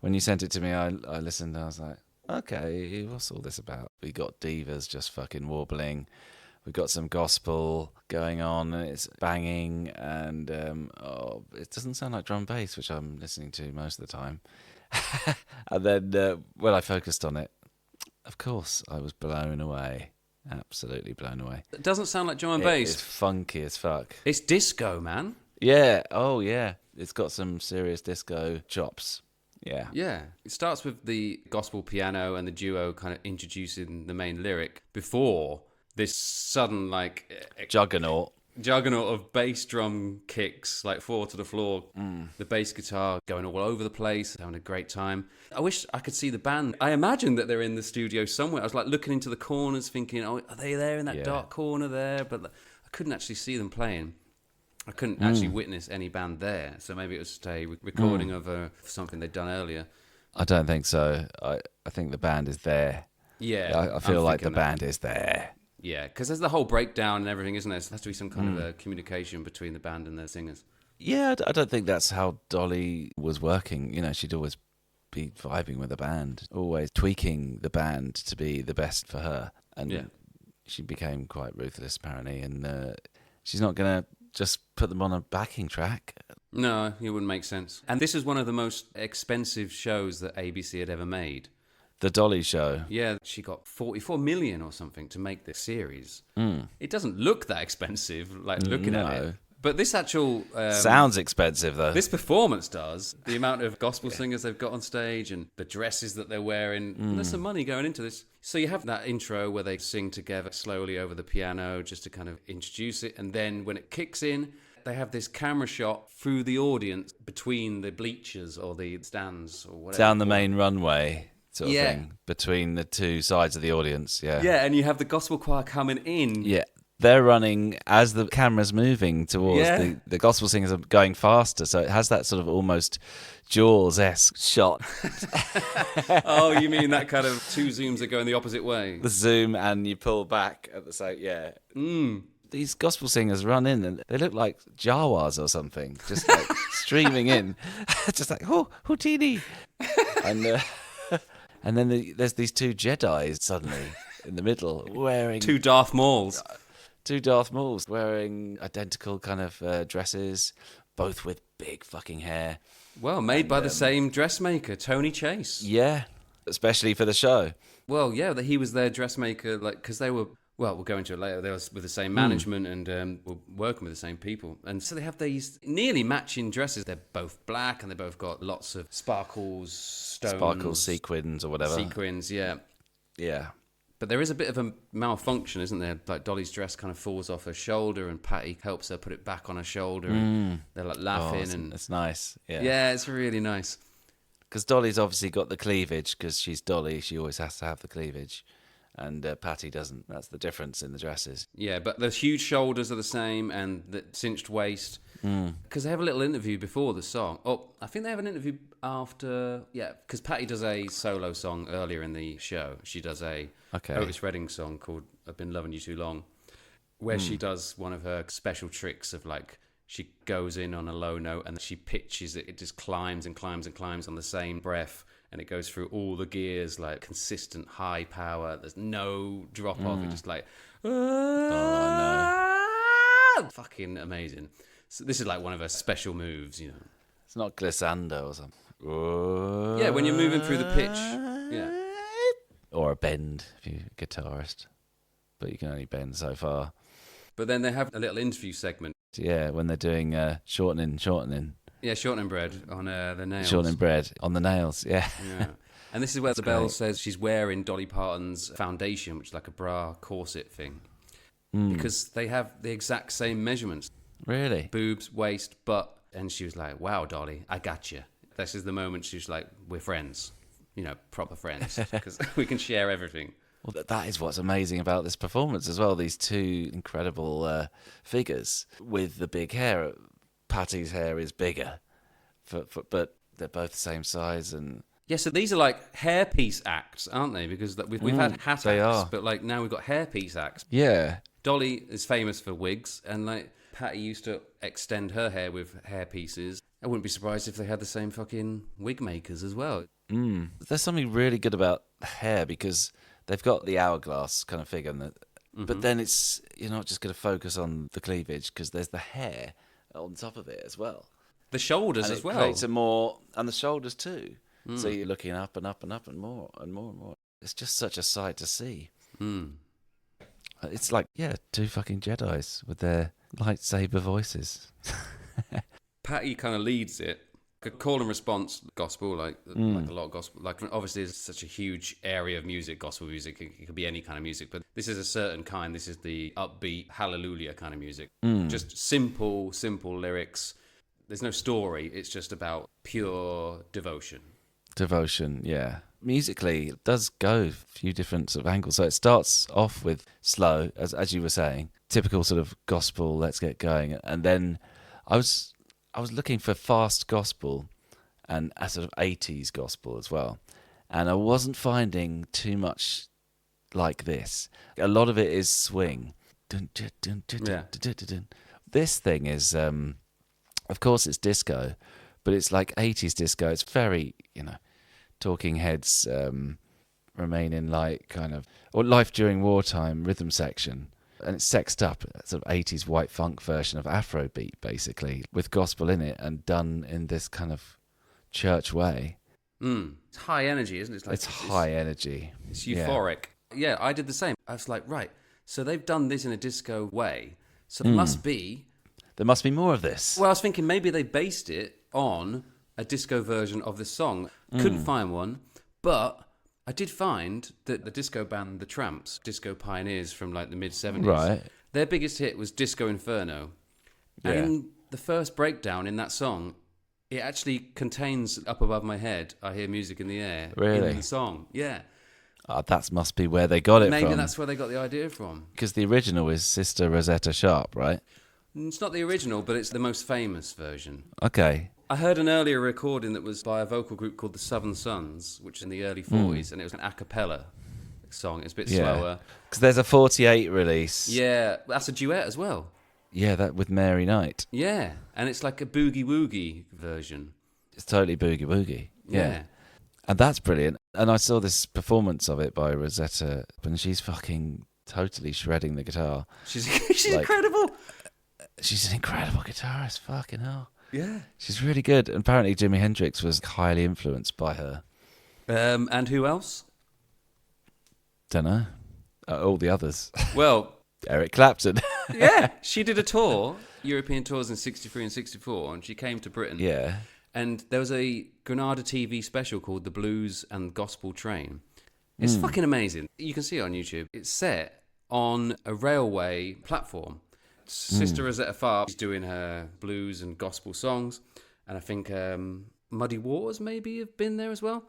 When you sent it to me, I listened and I was like, okay, what's all this about? We got divas just fucking warbling. We've got some gospel going on, and it's banging, and it doesn't sound like drum and bass, which I'm listening to most of the time. And then when I focused on it, of course, I was blown away. Absolutely blown away. It doesn't sound like drum and bass. It's funky as fuck. It's disco, man. Yeah. Oh, yeah. It's got some serious disco chops. Yeah. Yeah. It starts with the gospel piano and the duo kind of introducing the main lyric before this sudden, Juggernaut of bass drum kicks, like 4 to the floor. The bass guitar going all over the place, having a great time. I wish I could see the band. I imagine that they're in the studio somewhere. I was like looking into the corners thinking, oh, are they there in that dark corner there? But I couldn't actually see them playing. I couldn't actually witness any band there. So maybe it was just a recording of something they'd done earlier. I don't think so. I think the band is there. Yeah. I feel like the band is there. Yeah, because there's the whole breakdown and everything, isn't there? So there has to be some kind of a communication between the band and the singers. Yeah, I don't think that's how Dolly was working. You know, she'd always be vibing with the band, always tweaking the band to be the best for her. And she became quite ruthless, apparently. And she's not going to just put them on a backing track. No, it wouldn't make sense. And this is one of the most expensive shows that ABC had ever made. The Dolly show. Yeah, she got 44 million or something to make this series. It doesn't look that expensive, like looking at it. But this actual... sounds expensive, though. This performance does. The amount of gospel singers they've got on stage and the dresses that they're wearing. There's some money going into this. So you have that intro where they sing together slowly over the piano just to kind of introduce it. And then when it kicks in, they have this camera shot through the audience between the bleachers or the stands or whatever. Down the main runway. Sort of thing, between the two sides of the audience, Yeah, and you have the gospel choir coming in. Yeah, they're running as the camera's moving towards the gospel singers are going faster, so it has that sort of almost Jaws-esque shot. Oh, you mean that kind of two zooms that go in the opposite way? The zoom and you pull back at the same, These gospel singers run in and they look like Jawas or something, just like streaming in, just like, oh, Houdini. And then there's these two Jedis suddenly in the middle wearing... Two Darth Mauls. Two Darth Mauls wearing identical kind of dresses, both with big fucking hair. Well, made by the same dressmaker, Tony Chase. Yeah, especially for the show. Well, yeah, he was their dressmaker, because they were... Well, we'll go into it later. They were with the same management and were working with the same people. And so they have these nearly matching dresses. They're both black and they both got lots of sparkles, stones. Sparkles, sequins or whatever. Sequins, yeah. Yeah. But there is a bit of a malfunction, isn't there? Like Dolly's dress kind of falls off her shoulder and Patti helps her put it back on her shoulder. And they're like laughing. And it's nice. Yeah, it's really nice. Because Dolly's obviously got the cleavage because she's Dolly. She always has to have the cleavage. And Patti doesn't. That's the difference in the dresses. Yeah, but the huge shoulders are the same and the cinched waist. Because they have a little interview before the song. Oh, I think they have an interview after... Yeah, because Patti does a solo song earlier in the show. She does a Otis Redding song called I've Been Loving You Too Long, where she does one of her special tricks of like... She goes in on a low note and she pitches it. It just climbs and climbs and climbs on the same breath. And it goes through all the gears, like consistent high power. There's no drop off. It's just like, fucking amazing. So this is like one of her special moves, you know. It's not glissando or something. Yeah, when you're moving through the pitch. Yeah. Or a bend if you're a guitarist. But you can only bend so far. But then they have a little interview segment. Yeah, when they're doing shortening. Yeah, shortening bread on the nails. Shortening bread on the nails, yeah. And this is where LaBelle says she's wearing Dolly Parton's foundation, which is like a bra corset thing. Because they have the exact same measurements. Really? Boobs, waist, butt. And she was like, wow, Dolly, I got you. This is the moment she was like, we're friends. You know, proper friends. Because we can share everything. Well, that is what's amazing about this performance as well. These two incredible figures with the big hair. Patti's hair is bigger, but they're both the same size. And yeah, so these are like hairpiece acts, aren't they? Because we've had hat acts, but like now we've got hairpiece acts. Yeah. Dolly is famous for wigs, and like Patti used to extend her hair with hairpieces. I wouldn't be surprised if they had the same fucking wig makers as well. There's something really good about hair because they've got the hourglass kind of figure, but then you're not just going to focus on the cleavage because there's the hair on top of it as well. The shoulders and as well. Creates and the shoulders too. So you're looking up and up and up and more and more and more. It's just such a sight to see. It's like, two fucking Jedis with their lightsaber voices. Patti kind of leads it. A call and response gospel, like a lot of gospel. Like, obviously, it's such a huge area of music, gospel music. It could be any kind of music, but this is a certain kind. This is the upbeat, hallelujah kind of music. Just simple lyrics. There's no story. It's just about pure devotion. Devotion, yeah. Musically, it does go a few different sort of angles. So it starts off with slow, as you were saying, typical sort of gospel, let's get going. And then I was looking for fast gospel and a sort of 80s gospel as well. And I wasn't finding too much like this. A lot of it is swing. This thing is, of course it's disco, but it's like 80s disco. It's very, Talking Heads, Remain in Light kind of, or Life During Wartime rhythm section. And it's sexed up, sort of 80s white funk version of Afrobeat, basically, with gospel in it and done in this kind of church way. It's high energy, isn't it? It's high energy. It's euphoric. Yeah, I did the same. I was like, right, so they've done this in a disco way. So there must be more of this. Well, I was thinking maybe they based it on a disco version of this song. Couldn't find one, but I did find that the disco band The Tramps, disco pioneers from like the mid-70s, right, their biggest hit was Disco Inferno. Yeah. And in the first breakdown in that song, it actually contains Up Above My Head, I Hear Music in the Air. Really? In the song, yeah. That must be where they got it from. Maybe that's where they got the idea from. Because the original is Sister Rosetta Sharp, right? It's not the original, but it's the most famous version. Okay. I heard an earlier recording that was by a vocal group called the Southern Sons, which was in the early 40s, and it was an a cappella song. It's a bit slower. Because there's a 48 release. Yeah, that's a duet as well. Yeah, that with Mary Knight. Yeah, and it's like a boogie-woogie version. It's totally boogie-woogie. Yeah. And that's brilliant. And I saw this performance of it by Rosetta, and she's fucking totally shredding the guitar. She's incredible. She's an incredible guitarist, fucking hell. Yeah. She's really good. And apparently Jimi Hendrix was highly influenced by her. And who else? Don't know. All the others. Well... Eric Clapton. Yeah. She did a tour, European tours in 63 and 64, and she came to Britain. Yeah. And there was a Granada TV special called The Blues and Gospel Train. It's fucking amazing. You can see it on YouTube. It's set on a railway platform. Sister Rosetta Tharpe is doing her blues and gospel songs, and I think Muddy Waters maybe have been there as well.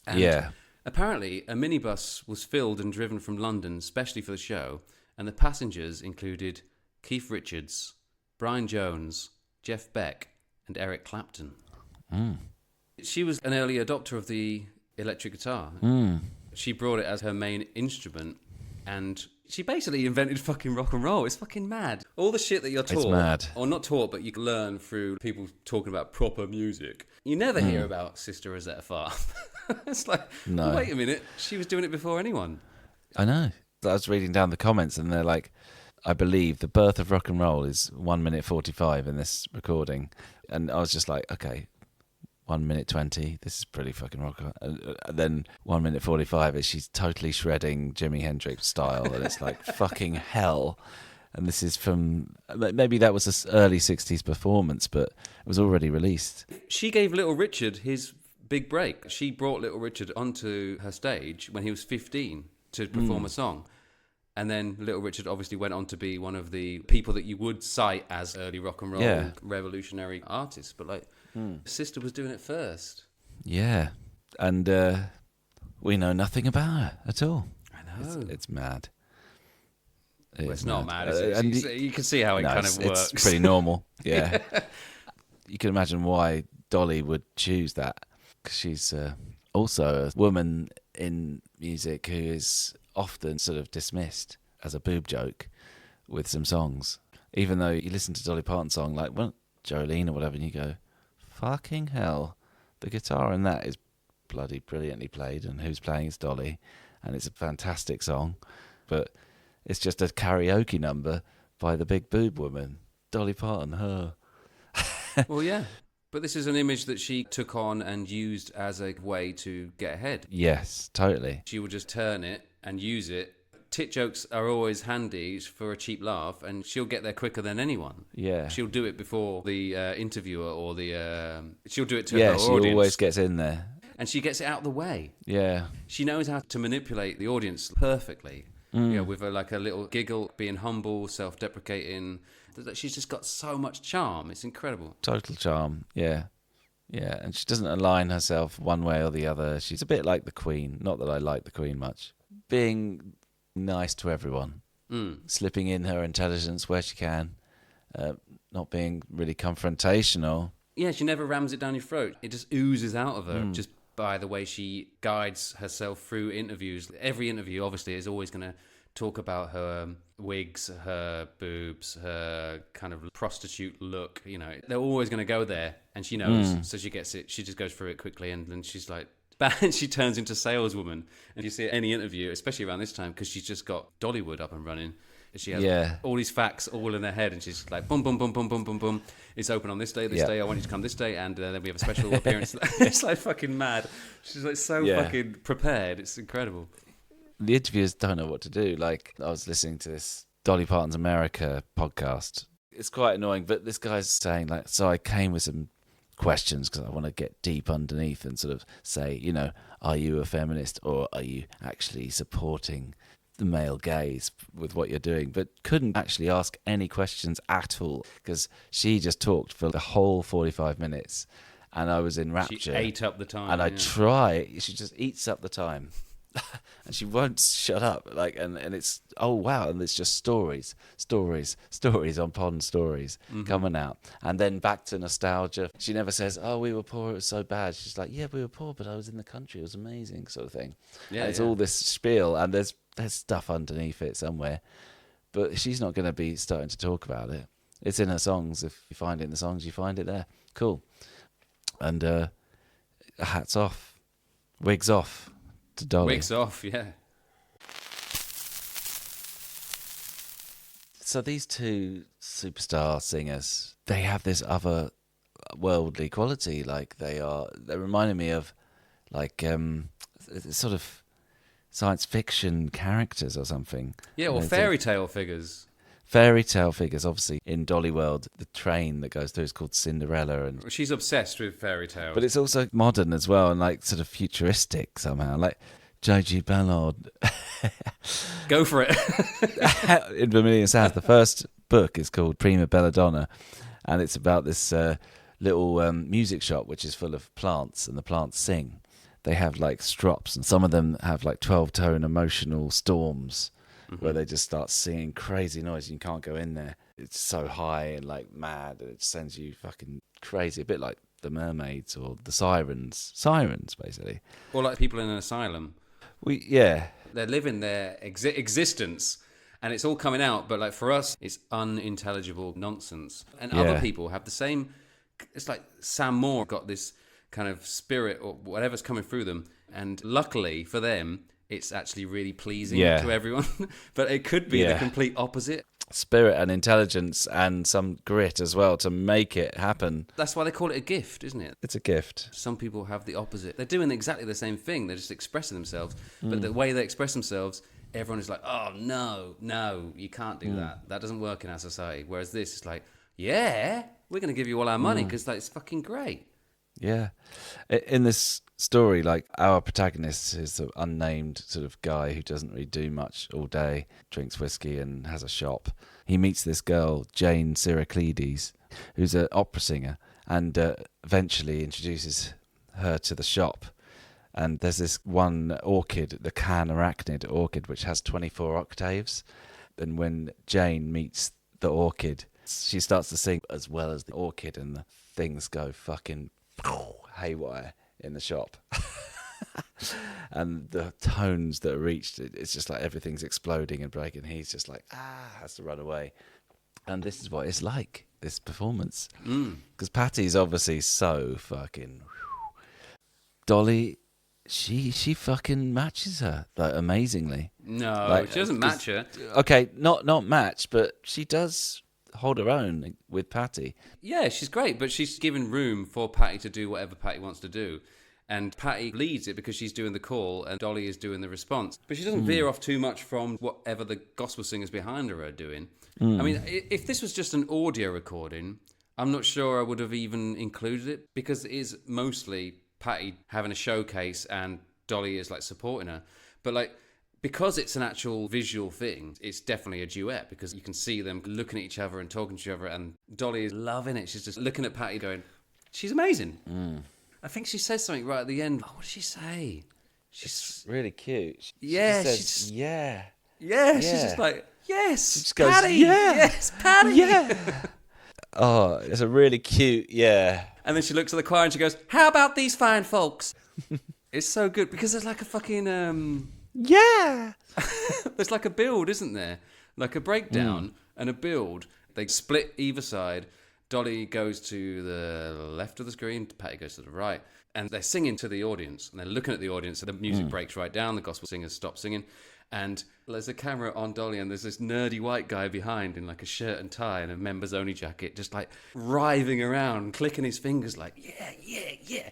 And apparently a minibus was filled and driven from London especially for the show, and the passengers included Keith Richards, Brian Jones, Jeff Beck, and Eric Clapton. She was an early adopter of the electric guitar. She brought it as her main instrument, and she basically invented fucking rock and roll. It's fucking mad. All the shit that you're taught, it's mad. Or not taught, but you can learn through people talking about proper music. You never hear about Sister Rosetta Tharpe. It's like, no. Wait a minute, she was doing it before anyone. I know. I was reading down the comments, and they're like, I believe the birth of rock and roll is 1 minute 45 in this recording. And I was just like, okay, 1 minute 20, this is pretty fucking rock. And then 1 minute 45 is she's totally shredding Jimi Hendrix style, and it's like fucking hell. And this is from, maybe that was an early 60s performance, but it was already released. She gave Little Richard his big break. She brought Little Richard onto her stage when he was 15 to perform a song. And then Little Richard obviously went on to be one of the people that you would cite as early rock and roll revolutionary artists. But like, Sister was doing it first. Yeah. And we know nothing about her at all. I know. It's mad. It's not mad, is it? And you can see how it kind of works. It's pretty normal. Yeah. You can imagine why Dolly would choose that. Because she's also a woman in music who is often sort of dismissed as a boob joke with some songs. Even though you listen to Dolly Parton song like Jolene or whatever, and you go, fucking hell, the guitar in that is bloody brilliantly played, and who's playing is Dolly, and it's a fantastic song, but it's just a karaoke number by the big boob woman, Dolly Parton, her. Well, yeah. But this is an image that she took on and used as a way to get ahead. Yes, totally. She would just turn it and use it. Tit jokes are always handy for a cheap laugh, and she'll get there quicker than anyone. Yeah. She'll do it before the interviewer or the... she'll do it to her Yeah, audience. she always gets in there. And she gets it out of the way. Yeah. She knows how to manipulate the audience perfectly. With a little giggle, being humble, self-deprecating. She's just got so much charm. It's incredible. Total charm, yeah. Yeah, and she doesn't align herself one way or the other. She's a bit like the Queen. Not that I like the Queen much. Being nice to everyone. Slipping in her intelligence where she can. Not being really confrontational. Yeah, she never rams it down your throat. It just oozes out of her just by the way she guides herself through interviews. Every interview, obviously, is always going to talk about her wigs, her boobs, her kind of prostitute look. You know, they're always going to go there, and she knows. So she gets it. She just goes through it quickly, and then she's like, and she turns into saleswoman. And you see any interview, especially around this time, because she's just got Dollywood up and running. She has all these facts all in her head, and she's like, boom, boom, boom, boom, boom, boom, boom. It's open on this day, I want you to come this day, and then we have a special appearance. It's like fucking mad. She's like so fucking prepared. It's incredible. The interviewers don't know what to do. Like, I was listening to this Dolly Parton's America podcast. It's quite annoying, but this guy's saying, like, so I came with some questions because I want to get deep underneath and sort of say, you know, are you a feminist or are you actually supporting the male gaze with what you're doing? But couldn't actually ask any questions at all because she just talked for the whole 45 minutes and I was in rapture. She ate up the time. And she just eats up the time. And she won't shut up, like, and it's, oh wow, and it's just stories upon stories coming out, and then back to nostalgia. She never says, oh, we were poor, it was so bad. She's like, yeah, we were poor, but I was in the country, it was amazing, sort of thing. Yeah, and it's all this spiel, and there's stuff underneath it somewhere, but she's not going to be starting to talk about it. It's in her songs. If you find it in the songs, you find it there. Cool. And hats off, wigs off to Dolly. Wigs off, yeah. So these two superstar singers, they have this other worldly quality. Like they're reminding me of like sort of science fiction characters or something. Yeah, or fairy tale figures. Fairy tale figures, obviously. In Dolly World, the train that goes through is called Cinderella. And she's obsessed with fairy tales. But it's also modern as well and like sort of futuristic somehow. Like J.G. Ballard. Go for it. In Vermilion Sands, the first book is called Prima Belladona. And it's about this little music shop which is full of plants and the plants sing. They have like strops and some of them have like 12-tone emotional storms. Where they just start singing crazy noise and you can't go in there. It's so high and like mad and it sends you fucking crazy. A bit like the mermaids or the sirens. Sirens, basically. Or like people in an asylum. They're living their existence and it's all coming out. But like for us, it's unintelligible nonsense. And other people have the same... It's like Sam Moore got this kind of spirit or whatever's coming through them. And luckily for them... it's actually really pleasing to everyone. But it could be the complete opposite. Spirit and intelligence and some grit as well to make it happen. That's why they call it a gift, isn't it? It's a gift. Some people have the opposite. They're doing exactly the same thing. They're just expressing themselves. But the way they express themselves, everyone is like, oh, no, you can't do that. That doesn't work in our society. Whereas this is like, yeah, we're going to give you all our money because like, it's fucking great. Yeah. In this story, like our protagonist is an unnamed sort of guy who doesn't really do much all day, drinks whiskey and has a shop. He meets this girl, Jane Syraclides, who's an opera singer, and eventually introduces her to the shop. And there's this one orchid, the can arachnid orchid, which has 24 octaves. And when Jane meets the orchid, she starts to sing as well as the orchid, and the things go fucking haywire in the shop. And the tones that are reached, it's just like everything's exploding and breaking. He's just like, has to run away. And this is what it's like, this performance. Because Patti's obviously so fucking... Dolly, she fucking matches her, like, amazingly. No, Like, she doesn't match her. Okay, not match, but she does hold her own with Patti. Yeah, she's great, but she's given room for Patti to do whatever Patti wants to do. And Patti leads it because she's doing the call and Dolly is doing the response. But she doesn't veer off too much from whatever the gospel singers behind her are doing. I mean, if this was just an audio recording, I'm not sure I would have even included it, because it is mostly Patti having a showcase and Dolly is like supporting her. But like, because it's an actual visual thing, it's definitely a duet, because you can see them looking at each other and talking to each other, and Dolly is loving it. She's just looking at Patti going, she's amazing. I think she says something right at the end. Oh, what does she say? She's really cute. Yeah, she says, she's yeah. Yeah, she's just like, yes, She just goes, Patti, yeah. yes, Patti. Yeah. Oh, it's a really cute, yeah. And then she looks at the choir and she goes, how about these fine folks? It's so good, because there's like a fucking... Yeah. There's like a build, isn't there? Like a breakdown and a build. They split either side. Dolly goes to the left of the screen, Patti goes to the right. And they're singing to the audience. And they're looking at the audience. And the music breaks right down. The gospel singers stop singing. And there's a camera on Dolly, and there's this nerdy white guy behind in like a shirt and tie and a members only jacket, just like writhing around, clicking his fingers like, yeah, yeah, yeah.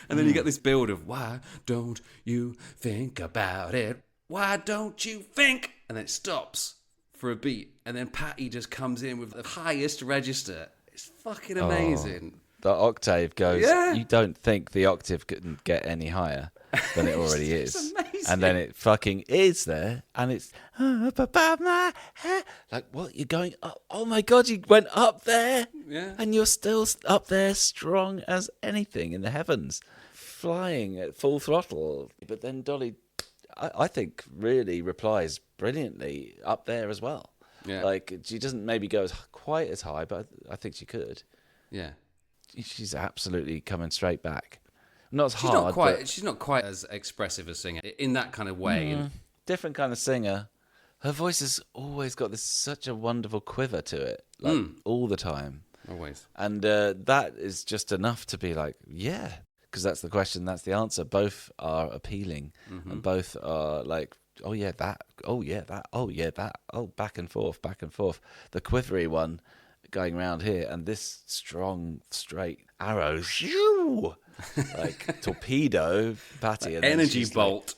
And then you get this build of, why don't you think about it? Why don't you think? And then it stops for a beat. And then Patti just comes in with the highest register. It's fucking amazing. The octave goes, Yeah. you don't think the octave couldn't get any higher than it already It's is. amazing. And then it fucking is there, and it's up above my head. Like, what? You're going up? Oh my God, you went up there? Yeah. And you're still up there, strong as anything in the heavens, flying at full throttle. But then Dolly, I think, really replies brilliantly up there as well. Yeah. Like, she doesn't maybe go quite as high, but I think she could. Yeah. She's absolutely coming straight back. Not as She's hard. not quite. But She's not quite as expressive a singer in that kind of way. different kind of singer. Her voice has always got such a wonderful quiver to it, like all the time. Always. And that is just enough to be like, yeah, because that's the question, that's the answer. Both are appealing, and both are like, oh yeah, that, oh yeah, that, oh yeah, that, oh, back and forth, back and forth. The quivery one going around here, and this strong, straight arrow, shoo, like torpedo, Patti, and Energy bolt.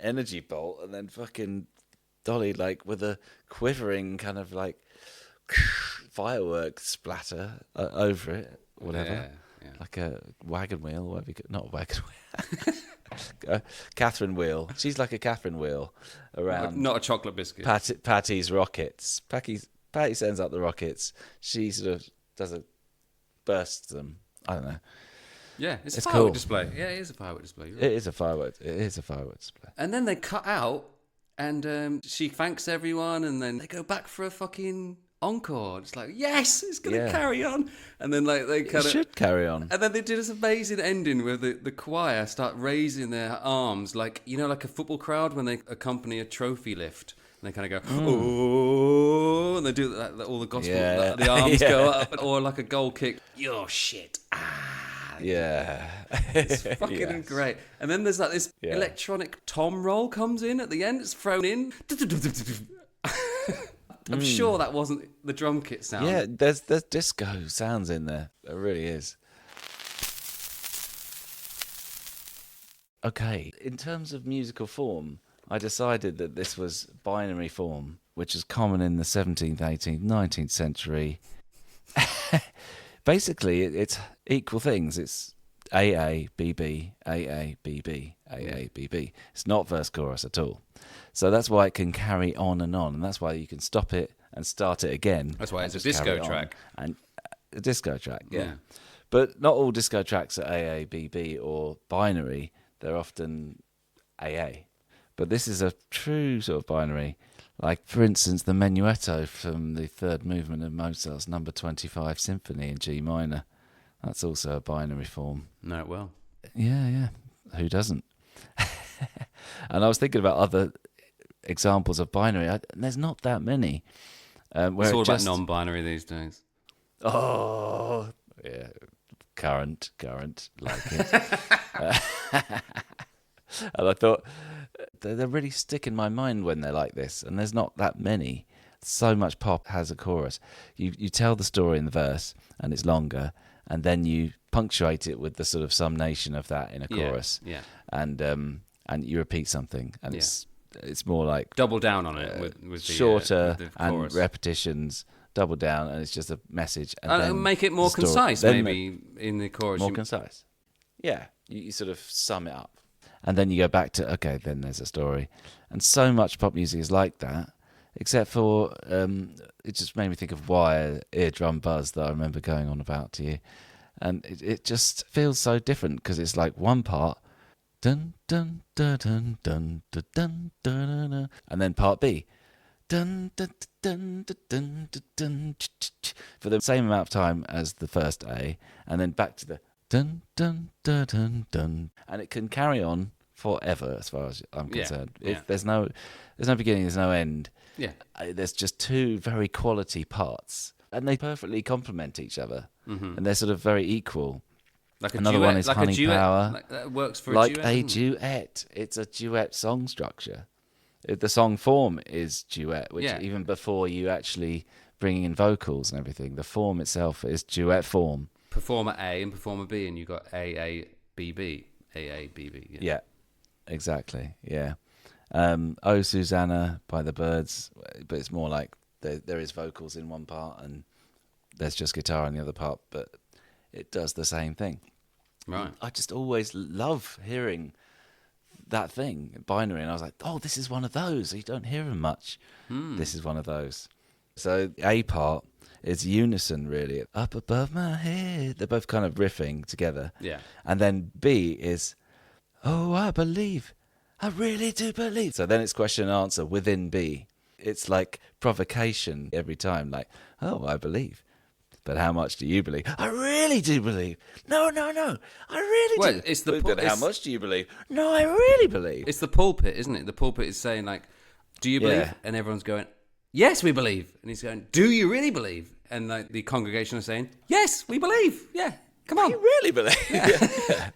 energy bolt, and then fucking Dolly like with a quivering kind of like fireworks splatter over it, whatever, Yeah. like a wagon wheel, whatever you could, not a wagon wheel, Catherine wheel. She's like a Catherine wheel around. Not a chocolate biscuit. Patti's rockets. Patti sends out the rockets. She sort of bursts them. I don't know. Yeah, it's a It's firework cool. display. Yeah, it is a firework display. You're It right. is a firework. It is a firework display. And then they cut out, and she thanks everyone, and then they go back for a fucking encore. It's like, yes, it's going to carry on. And then like they It kind of should carry on. And then they do this amazing ending where the choir start raising their arms, like, you know, like a football crowd when they accompany a trophy lift. And they kind of go, oh, and they do that, all the gospel, Yeah. the arms Yeah. go up, or like a goal kick, you're shit. Yeah. It's fucking Yes. great. And then there's like this Yeah. electronic tom roll comes in at the end, it's thrown in. I'm sure that wasn't the drum kit sound. Yeah, there's disco sounds in there. There really is. Okay, in terms of musical form, I decided that this was binary form, which is common in the 17th, 18th, 19th century. Basically, it's equal things. It's AA, BB, AA, BB, AA, BB. It's not verse chorus at all. So that's why it can carry on, and that's why you can stop it and start it again. That's why and it's a just carry disco on. track. And a disco track, yeah. Yeah. But not all disco tracks are AA, BB, or binary. They're often AA. But this is a true sort of binary. Like, for instance, the menuetto from the third movement of Mozart's Number 25 Symphony in G minor. That's also a binary form. No, well. Yeah. Who doesn't? And I was thinking about other examples of binary. There's not that many. It's all about non-binary these days. Oh, yeah. Current, like it. And I thought, they're really stick in my mind when they're like this, and there's not that many. So much pop has a chorus. You tell the story in the verse, and it's longer, and then you punctuate it with the sort of summation of that in a chorus. Yeah. And you repeat something, and it's more like double down on it with the shorter the and chorus. Repetitions. Double down, and it's just a message. And then make it more concise, maybe in the chorus. More concise. Yeah, you sort of sum it up, and then you go back to then there's a story, and so much pop music is like that. Except for it just made me think of Wire, Eardrum Buzz that I remember going on about to you, and it just feels so different because it's like one part, dun dun dun dun dun dun dun dun, dun, and then part B. Dun, dun, dun, dun, dun, dun, dun, for the same amount of time as the first A, and then back to the dun dun dun dun dun, and it can carry on forever as far as I'm concerned. If there's no beginning, there's no end. Yeah, there's just two very quality parts, and they perfectly complement each other, and they're sort of very equal. Like Another duet, one is like Honey a duet, Power. like that works for like a duet. It's a duet song structure. The song form is duet, which even before you actually bring in vocals and everything, the form itself is duet form. Performer A and performer B, and you got A-A-B-B. A-A-B-B. Yeah, exactly. Yeah. Oh, Susannah by the Byrds, but it's more like there is vocals in one part and there's just guitar in the other part, but it does the same thing. Right. I just always love hearing that thing, binary, and I was like, oh, this is one of those. You don't hear them much. This is one of those. So A part is unison, really. Up above my head. They're both kind of riffing together. Yeah. And then B is, oh, I believe. I really do believe. So then it's question and answer within B. It's like provocation every time, like, oh, I believe. But how much do you believe? I really do believe. No. I really do. It's the But how much do you believe? No, I really believe. It's the pulpit, isn't it? The pulpit is saying, like, do you believe? Yeah. And everyone's going, yes, we believe. And he's going, do you really believe? And like the congregation are saying, yes, we believe. Yeah, come on. You really believe? Yeah.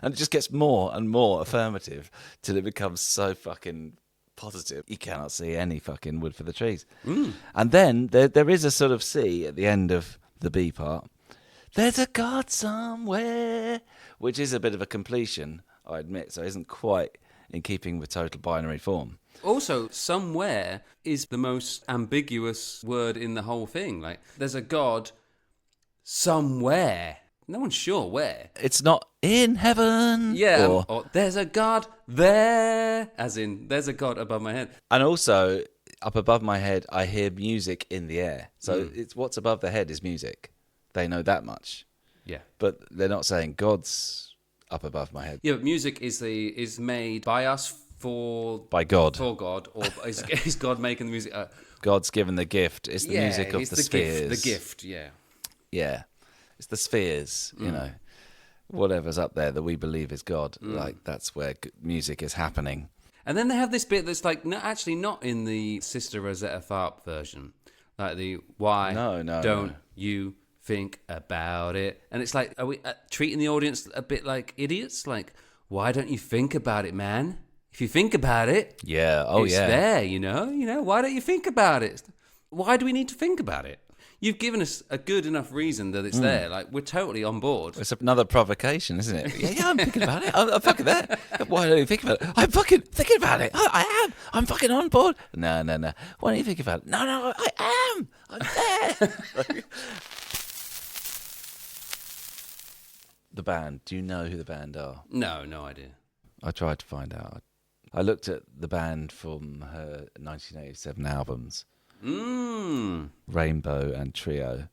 And it just gets more and more affirmative till it becomes so fucking positive. You cannot see any fucking wood for the trees. And then there is a sort of C at the end of the B part. There's a God somewhere, which is a bit of a completion, I admit, so it isn't quite in keeping with total binary form. Also, somewhere is the most ambiguous word in the whole thing. Like, there's a God somewhere. No one's sure where. It's not in heaven. Yeah, or there's a God there, as in there's a God above my head. And also, up above my head, I hear music in the air. So it's what's above the head is music. They know that much. Yeah. But they're not saying God's up above my head. Yeah, but music is made by us by God. For God, or is God making the music? God's given the gift. It's the music of the spheres. The gift, yeah. Yeah. It's the spheres, you know. Whatever's up there that we believe is God. Like, that's where music is happening. And then they have this bit that's like, actually not in the Sister Rosetta Tharpe version. Like the, why don't you think about it? And it's like, are we treating the audience a bit like idiots? Like, why don't you think about it, man? If you think about it, it's there, you know? Why don't you think about it? Why do we need to think about it? You've given us a good enough reason that it's there. Like, we're totally on board. It's another provocation, isn't it? Yeah, I'm thinking about it. I'm fucking there. Why don't you think about it? I'm fucking thinking about it. I am. I'm fucking on board. No. Why don't you think about it? No, I am. I'm there. The band. Do you know who the band are? No idea. I tried to find out. I looked at the band from her 1987 albums. Rainbow and Trio.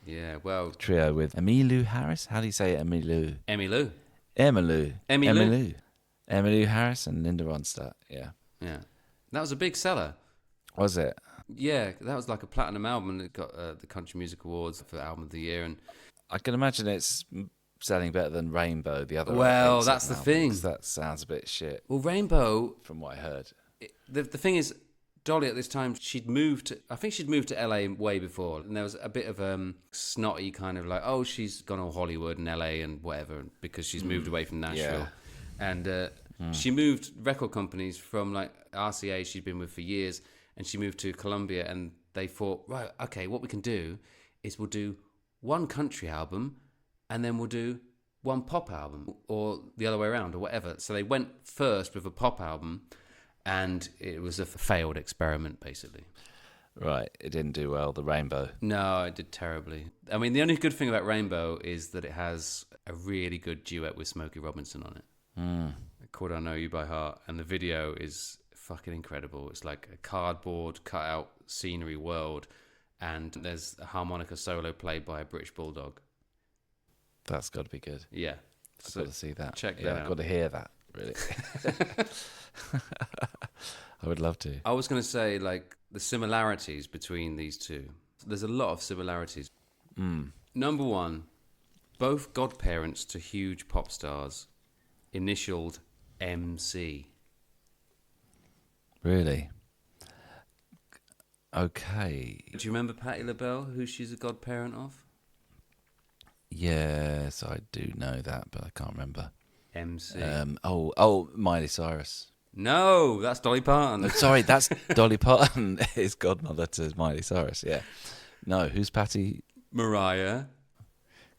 Yeah, well... Trio with Emmylou Harris. How do you say it? Emmylou. Emmylou Harris and Linda Ronstadt. Yeah. That was a big seller. Was it? Yeah, that was like a platinum album, and it got the Country Music Awards for Album of the Year. And I can imagine it's selling better than Rainbow, the other. Well, that's the thing. That sounds a bit shit. Well, Rainbow... From what I heard. The thing is... Dolly at this time, I think she'd moved to LA way before, and there was a bit of snotty kind of like, oh, she's gone all Hollywood and LA and whatever because she's moved away from Nashville. Yeah. And she moved record companies from like RCA she'd been with for years, and she moved to Columbia, and they thought, right, okay, what we can do is we'll do one country album and then we'll do one pop album, or the other way around, or whatever. So they went first with a pop album, and it was a failed experiment, basically. Right, it didn't do well, the Rainbow. No, it did terribly. I mean, the only good thing about Rainbow is that it has a really good duet with Smokey Robinson on it. Called I Know You by Heart, and the video is fucking incredible. It's like a cardboard cut-out scenery world, and there's a harmonica solo played by a British bulldog. That's got to be good. Yeah. I've got to see that. Check that out. I've got to hear that, really. I would love to. I was going to say, like, the similarities between these two. There's a lot of similarities. Number one, both godparents to huge pop stars, initialed MC. Really? Okay. Do you remember Patti LaBelle, who she's a godparent of? Yes, I do know that, but I can't remember. MC. Miley Cyrus. No, that's Dolly Parton. Sorry, that's Dolly Parton, his godmother to Miley Cyrus, yeah. No, who's Patti? Mariah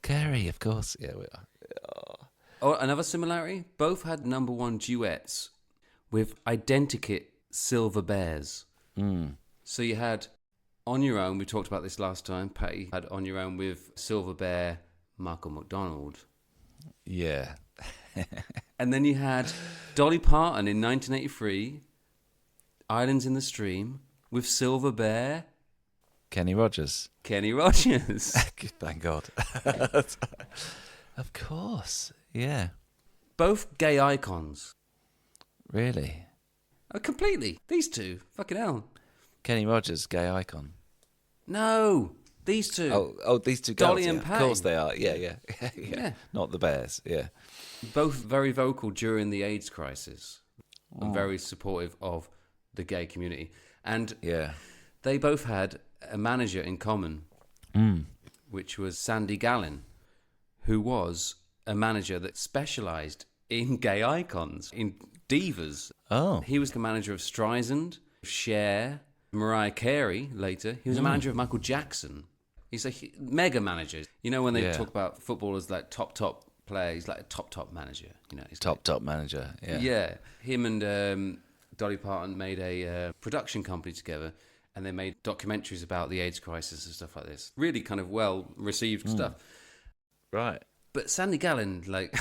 Carey, of course. Yeah, we are. Oh, another similarity? Both had number one duets with identikit silver bears. So you had On Your Own, we talked about this last time, Patti had On Your Own with Silver Bear, Michael McDonald. Yeah. And then you had Dolly Parton in 1983, Islands in the Stream, with Silver Bear. Kenny Rogers. Kenny Rogers. Thank God. Of course, yeah. Both gay icons. Really? Oh, completely. These two. Fucking hell. Kenny Rogers, gay icon. No, these two. Oh, these two girls. Dolly and yeah. Patti. Of course they are. Yeah. Not the Bears. Yeah. Both very vocal during the AIDS crisis. And very supportive of the gay community. And they both had a manager in common, which was Sandy Gallin, who was a manager that specialised in gay icons, in divas. Oh. He was the manager of Streisand, Cher, Mariah Carey later. He was a manager of Michael Jackson. He's a mega manager. You know when they talk about footballers like top players, he's like a top manager. You know, he's top manager. Yeah. Yeah. Him and Dolly Parton made a production company together, and they made documentaries about the AIDS crisis and stuff like this. Really kind of well-received stuff. Right. But Sandy Gallin, like,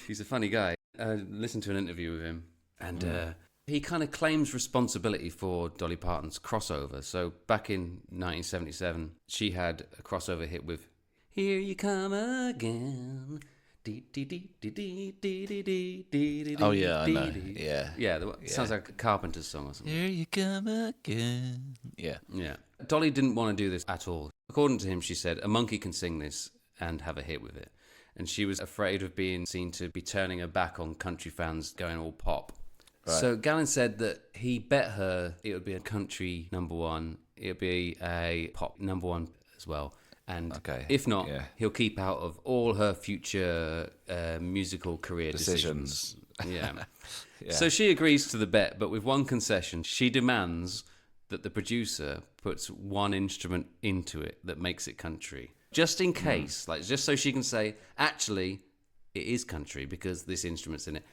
he's a funny guy. I listened to an interview with him, and he kind of claims responsibility for Dolly Parton's crossover. So back in 1977, she had a crossover hit with Here You Come Again. Oh, yeah, I know. Yeah. Yeah, sounds like a Carpenter's song or something. Here you come again. Yeah. Yeah. Dolly didn't want to do this at all. According to him, she said, a monkey can sing this and have a hit with it. And she was afraid of being seen to be turning her back on country fans going all pop. Right. So Gallin said that he bet her it would be a country number one, it would be a pop number one as well. And if not, he'll keep out of all her future musical career decisions. Yeah. So she agrees to the bet, but with one concession. She demands that the producer puts one instrument into it that makes it country. Just in case, like just so she can say, actually, it is country because this instrument's in it.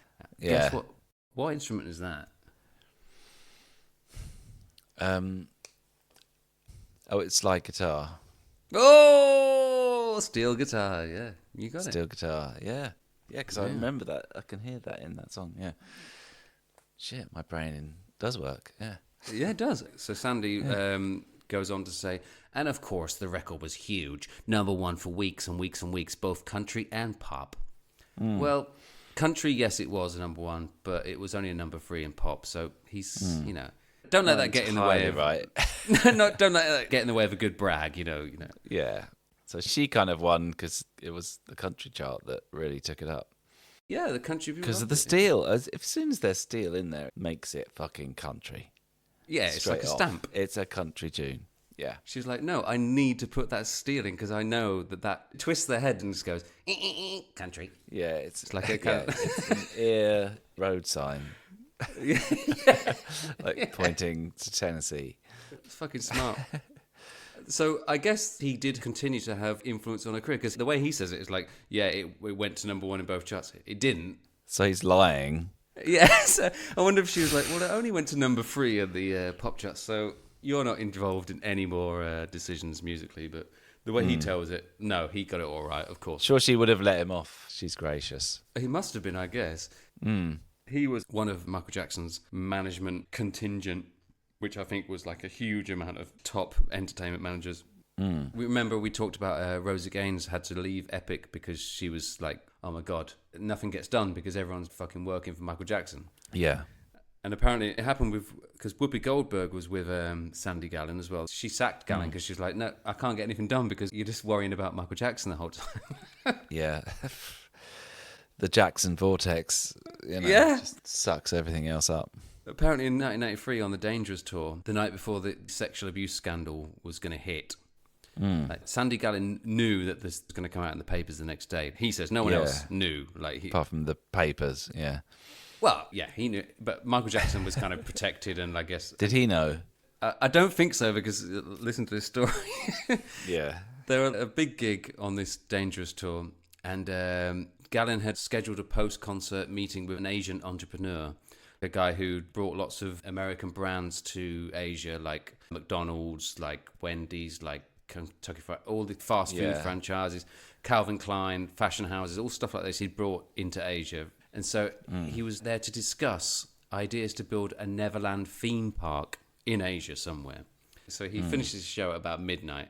Guess what? What instrument is that? It's like guitar. Oh, steel guitar. Yeah, you got Steel guitar. Yeah, because I remember that. I can hear that in that song. Yeah. Shit, my brain does work. Yeah. Yeah, it does. So Sandy goes on to say, and of course the record was huge, number one for weeks and weeks and weeks, both country and pop. Well, country, yes, it was a number one, but it was only a number 3 in pop. So he's, don't let that get in the way of right. No, don't let that get in the way of a good brag. You know. Yeah. So she kind of won because it was the country chart that really took it up. Yeah, the country because of the steel. As soon as there's steel in there, it makes it fucking country. Yeah, it's straight like a off. stamp. It's a country tune. Yeah. She's like, no, I need to put that steel in because I know that twists their head and just goes, country. Yeah, it's like a kind of... it's an ear road sign. Yeah. Like pointing to Tennessee. It's fucking smart. So I guess he did continue to have influence on her career because the way he says it is like, yeah, it went to number one in both charts. It didn't. So he's lying. Yeah, so I wonder if she was like, well, it only went to number 3 of the pop charts, so you're not involved in any more decisions musically. But the way he tells it, no, he got it all right, of course. Sure, she would have let him off. She's gracious. He must have been, I guess. He was one of Michael Jackson's management contingent, which I think was like a huge amount of top entertainment managers. We talked about Rosie Gaines had to leave Epic because she was like, oh my God, nothing gets done because everyone's fucking working for Michael Jackson. Yeah. And apparently it happened because Whoopi Goldberg was with Sandy Gallin as well. She sacked Gallin because she's like, no, I can't get anything done because you're just worrying about Michael Jackson the whole time. Yeah. The Jackson vortex, just sucks everything else up. Apparently in 1993 on the Dangerous tour, the night before the sexual abuse scandal was going to hit, like Sandy Gallin knew that this was going to come out in the papers the next day. He says no one else knew. Apart from the papers, yeah. Well, yeah, he knew. But Michael Jackson was kind of protected and I guess... Did he know? I don't think so because listen to this story. Yeah. There were a big gig on this Dangerous tour and Gallin had scheduled a post-concert meeting with an Asian entrepreneur, a guy who brought lots of American brands to Asia, like McDonald's, like Wendy's, like Kentucky Fried, all the fast food franchises, Calvin Klein, fashion houses, all stuff like this he'd brought into Asia. And so he was there to discuss ideas to build a Neverland theme park in Asia somewhere. So he finished his show at about midnight.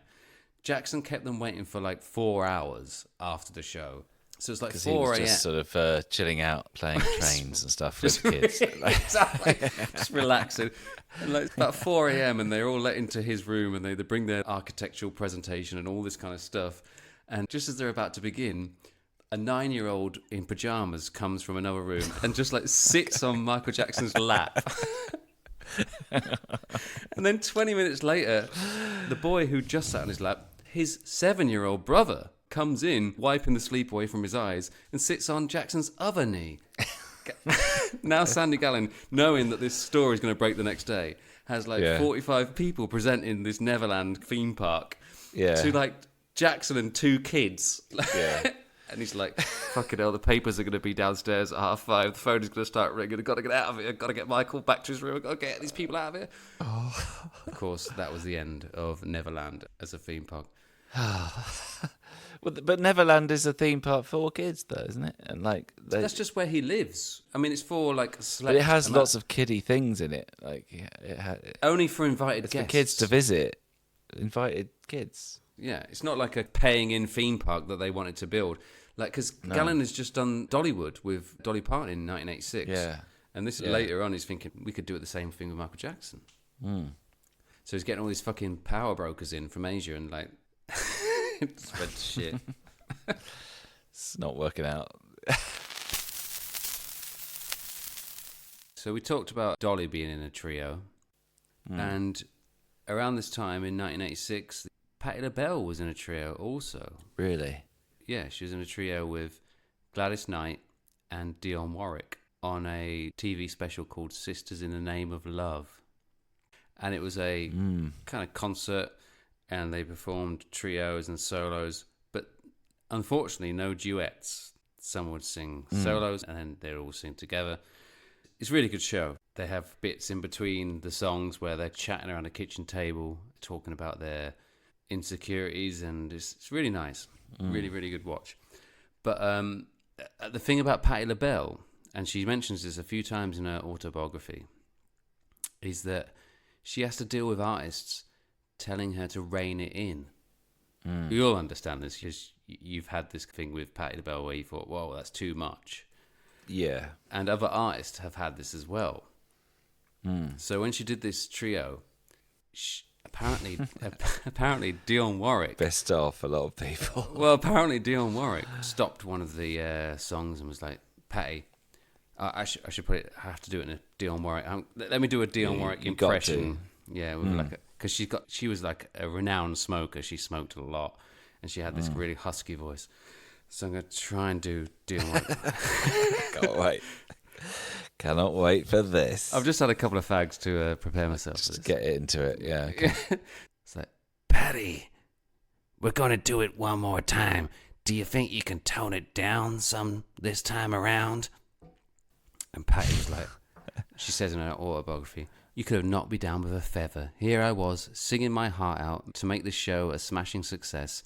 Jackson kept them waiting for like 4 hours after the show. So it's like 4 a.m. He was just sort of chilling out, playing trains and stuff with kids. Exactly. Just relaxing. And like, it's about 4 a.m. and they're all let into his room and they bring their architectural presentation and all this kind of stuff. And just as they're about to begin, a 9-year-old in pajamas comes from another room and just like sits on Michael Jackson's lap. And then 20 minutes later, the boy who just sat on his lap, his 7-year-old brother, comes in, wiping the sleep away from his eyes, and sits on Jackson's other knee. Now Sandy Gallin, knowing that this story is going to break the next day, has like 45 people presenting this Neverland theme park to like Jackson and 2 kids. Yeah. And he's like, fucking hell, the papers are going to be downstairs at 5:30. The phone is going to start ringing. I've got to get out of here. I've got to get Michael back to his room. I've got to get these people out of here. Oh. Of course, that was the end of Neverland as a theme park. But Neverland is a theme park for kids, though, isn't it? And like that's just where he lives. I mean, it's for like. But it has lots of kiddie things in it. Like only for invited guests. For kids to visit. Invited kids. Yeah, it's not like a paying-in theme park that they wanted to build. Like, because Gallin has just done Dollywood with Dolly Parton in 1986. Yeah. And this is later on, he's thinking, we could do the same thing with Michael Jackson. So he's getting all these fucking power brokers in from Asia and, like, spread shit. It's not working out. So we talked about Dolly being in a trio. And around this time, in 1986... Patti LaBelle was in a trio also. Really? Yeah, she was in a trio with Gladys Knight and Dionne Warwick on a TV special called Sisters in the Name of Love. And it was a kind of concert, and they performed trios and solos, but unfortunately no duets. Some would sing solos, and then they'd all sing together. It's a really good show. They have bits in between the songs where they're chatting around a kitchen table, talking about their insecurities, and it's really nice. Really, really good watch. But the thing about Patti LaBelle, and she mentions this a few times in her autobiography, is that she has to deal with artists telling her to rein it in. You'll understand this because you've had this thing with Patti LaBelle where you thought, whoa, that's too much. Yeah. And other artists have had this as well. So when she did this trio, apparently Dionne Warwick pissed off a lot of people. Well, apparently Dionne Warwick stopped one of the songs and was like, Patti, I should put it. I have to do it in a Dionne Warwick. Let me do a Dionne Warwick you impression. Yeah, because she was like a renowned smoker. She smoked a lot, and she had this really husky voice. So I'm gonna try and do Dionne Warwick. Can't wait. Cannot wait for this. I've just had a couple of fags to prepare myself. Just get into it. Yeah. Okay. It's like, Patti, we're gonna do it one more time. Do you think you can tone it down some this time around? And Patti was like, she says in her autobiography, you could have knocked me down with a feather. Here I was, singing my heart out to make the show a smashing success.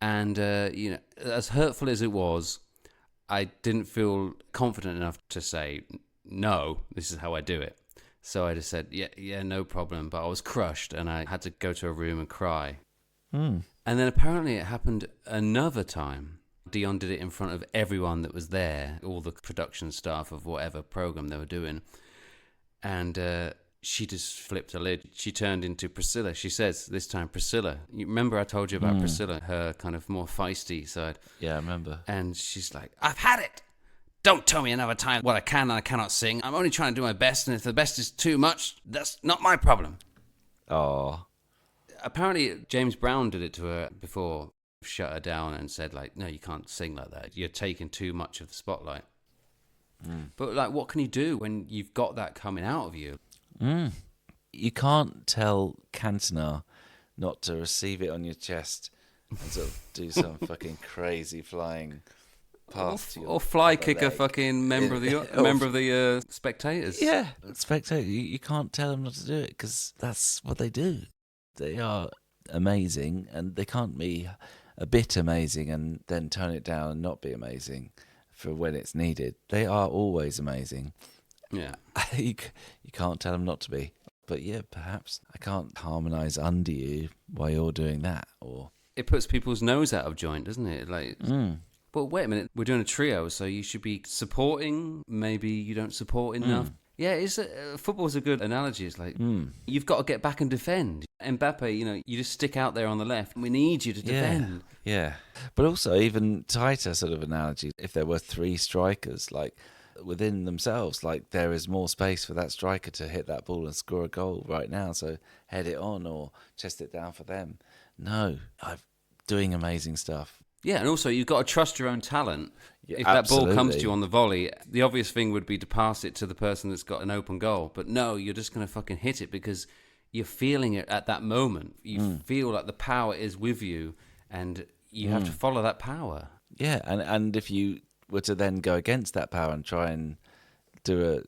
And, as hurtful as it was, I didn't feel confident enough to say, no, this is how I do it. So I just said, yeah, no problem. But I was crushed and I had to go to a room and cry. And then apparently it happened another time. Dionne did it in front of everyone that was there, all the production staff of whatever program they were doing. And she just flipped a lid. She turned into Priscilla. She says this time, Priscilla. You remember I told you about Priscilla, her kind of more feisty side? Yeah, I remember. And she's like, I've had it. Don't tell me another time what I can and I cannot sing. I'm only trying to do my best, and if the best is too much, that's not my problem. Oh. Apparently, James Brown did it to her before, shut her down and said, like, no, you can't sing like that. You're taking too much of the spotlight. But, like, what can you do when you've got that coming out of you? You can't tell Cantona not to receive it on your chest and sort of do some fucking crazy flying path to your or fly other kick a leg. fucking member of the spectators. Yeah, spectator. You can't tell them not to do it because that's what they do. They are amazing, and they can't be a bit amazing and then tone it down and not be amazing for when it's needed. They are always amazing. Yeah. You can't tell them not to be. But yeah, perhaps I can't harmonise under you while you're doing that. Or It puts people's nose out of joint, doesn't it? Like, but wait a minute, we're doing a trio, so you should be supporting. Maybe you don't support enough. Yeah, football's a good analogy. It's like, you've got to get back and defend. Mbappe, you just stick out there on the left. We need you to defend. Yeah. But also even tighter sort of analogy. If there were three strikers, like within themselves, like there is more space for that striker to hit that ball and score a goal right now. So head it on or chest it down for them. No, I'm doing amazing stuff. Yeah, and also you've got to trust your own talent. Yeah, if that ball comes to you on the volley, the obvious thing would be to pass it to the person that's got an open goal. But no, you're just going to fucking hit it because you're feeling it at that moment. You feel like the power is with you, and you have to follow that power. Yeah, and if you were to then go against that power and try and do a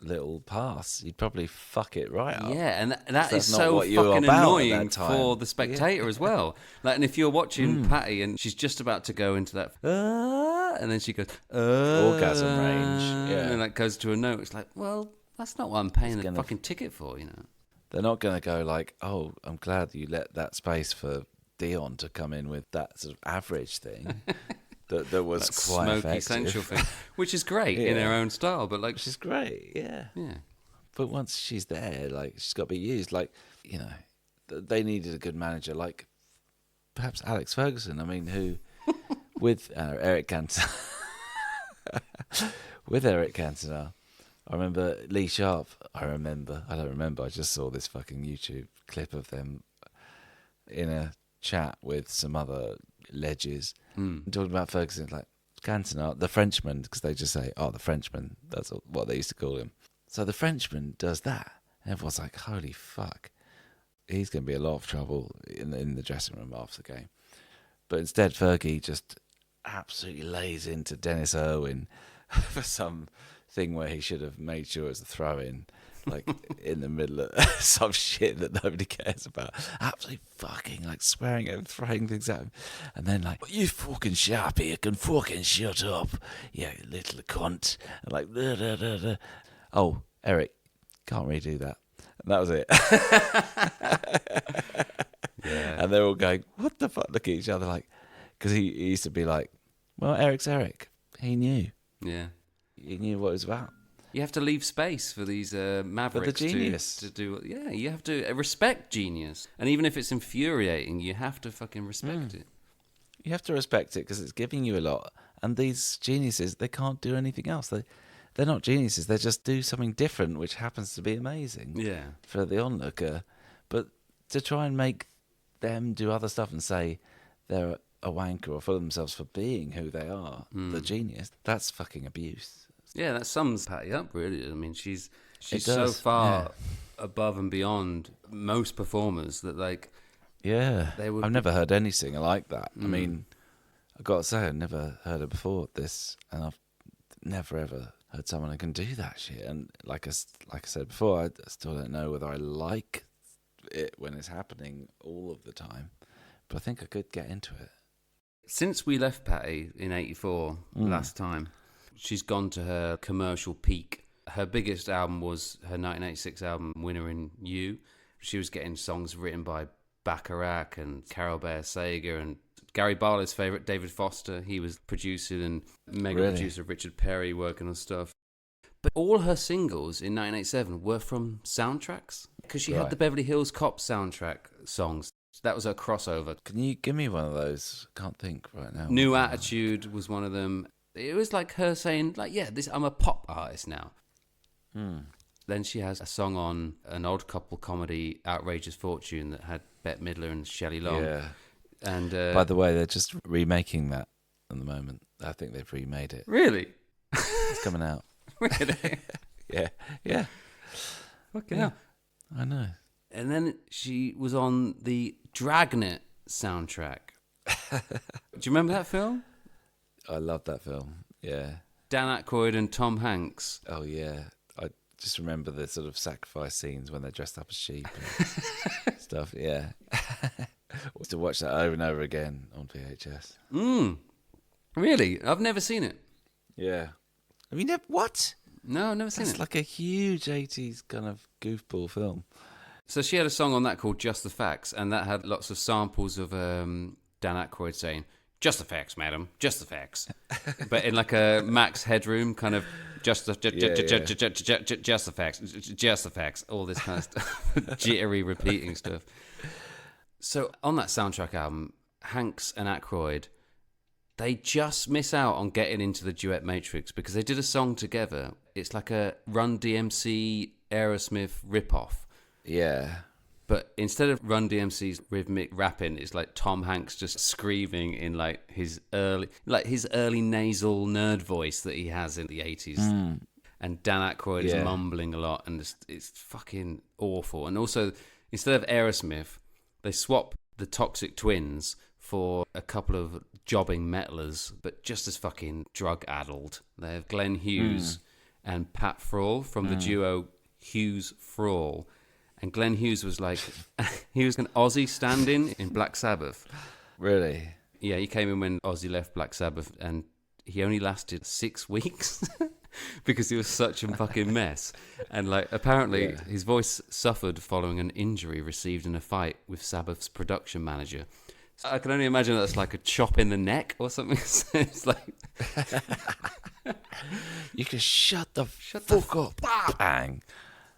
little pass, you'd probably fuck it right up. Yeah, and that is not so what you're fucking about at annoying that time. for the spectator as well. Like, and if you're watching Patti and she's just about to go into that, and then she goes, orgasm range, yeah, and then that goes to a note. It's like, well, that's not what I'm paying the fucking ticket for, They're not going to go like, oh, I'm glad you let that space for Dionne to come in with that sort of average thing. That was that quite smoky, effective. sensual thing, which is great in her own style, but like, which is great, yeah. Yeah. But once she's there, like she's got to be used. Like they needed a good manager, like perhaps Alex Ferguson. I mean, who with Eric Cantona, with Eric Cantona. I remember Lee Sharp. I don't remember. I just saw this fucking YouTube clip of them in a chat with some other ledges talking about Ferguson, like Cantona, the Frenchman, because they just say, "Oh, the Frenchman." That's what they used to call him. So the Frenchman does that, and everyone's like, "Holy fuck, he's going to be a lot of trouble in the dressing room after the game." But instead, Fergie just absolutely lays into Dennis Irwin for some thing where he should have made sure it was a throw-in, like in the middle of some shit that nobody cares about. Absolutely fucking like swearing and throwing things at him. And then like, you fucking sharpie, you can fucking shut up, you little cunt. And like, da, da, da, da. Oh, Eric, can't redo that. And that was it. yeah. And they're all going, what the fuck? Look at each other like, because he used to be like, well, Eric's Eric. He knew. Yeah. He knew what it was about. You have to leave space for these mavericks genius. to do. Yeah, you have to respect genius, and even if it's infuriating, you have to fucking respect it. You have to respect it because it's giving you a lot. And these geniuses, they can't do anything else. they're not geniuses. They just do something different, which happens to be amazing. Yeah. For the onlooker, but to try and make them do other stuff and say they're a wanker or for themselves for being who they are, the genius, that's fucking abuse. Yeah, that sums Patti up, really. I mean, she's It so does, far above and beyond most performers that, like... Yeah, I've never heard any singer like that. I mean, I've got to say, I've never heard her before this, and I've never ever heard someone who can do that shit. And like I said before, I still don't know whether I like it when it's happening all of the time, but I think I could get into it. Since we left Patti in 84 last time, she's gone to her commercial peak. Her biggest album was her 1986 album, Winner in You. She was getting songs written by Bacharach and Carol Bayer Sager and Gary Barlow's favourite, David Foster. He was producing, and mega producer Richard Perry working on stuff. But all her singles in 1987 were from soundtracks, because she had the Beverly Hills Cop soundtrack songs. That was her crossover. Can you give me one of those? Can't think right now. New Attitude was one of them. It was like her saying, like, yeah, I'm a pop artist now. Then she has a song on an odd couple comedy, Outrageous Fortune, that had Bette Midler and Shelley Long. Yeah. And by the way, they're just remaking that at the moment. I think they've remade it. Really? It's coming out. Really? Yeah. Fucking hell. I know. And then she was on the Dragnet soundtrack. Do you remember that film? I love that film. Yeah. Dan Aykroyd and Tom Hanks. Oh, yeah. I just remember the sort of sacrifice scenes when they're dressed up as sheep and stuff. Yeah. I to watch that over and over again on VHS. Really? I've never seen it. Yeah. Have you never... What? No, I've never seen it. It's like a huge 80s kind of goofball film. So she had a song on that called Just the Facts, and that had lots of samples of Dan Aykroyd saying, "Just the facts, madam, just the facts." But in like a Max Headroom kind of, just the facts, just the facts, all this kind of stuff. Jittery repeating stuff. So on that soundtrack album, Hanks and Aykroyd, they just miss out on getting into the duet matrix because they did a song together. It's like a Run DMC Aerosmith ripoff. Yeah. But instead of Run DMC's rhythmic rapping, it's like Tom Hanks just screaming in like his early nasal nerd voice that he has in the 80s. And Dan Aykroyd is mumbling a lot, and it's fucking awful. And also, instead of Aerosmith, they swap the Toxic Twins for a couple of jobbing metalers, but just as fucking drug-addled. They have Glenn Hughes and Pat Frawl from the duo Hughes Frawl. And Glenn Hughes was like, he was an Ozzy stand-in in Black Sabbath. Really? Yeah, he came in when Ozzy left Black Sabbath, and he only lasted 6 weeks because he was such a fucking mess. And like, apparently his voice suffered following an injury received in a fight with Sabbath's production manager. So I can only imagine that's like a chop in the neck or something. So it's like... You can shut the fuck up. Bang.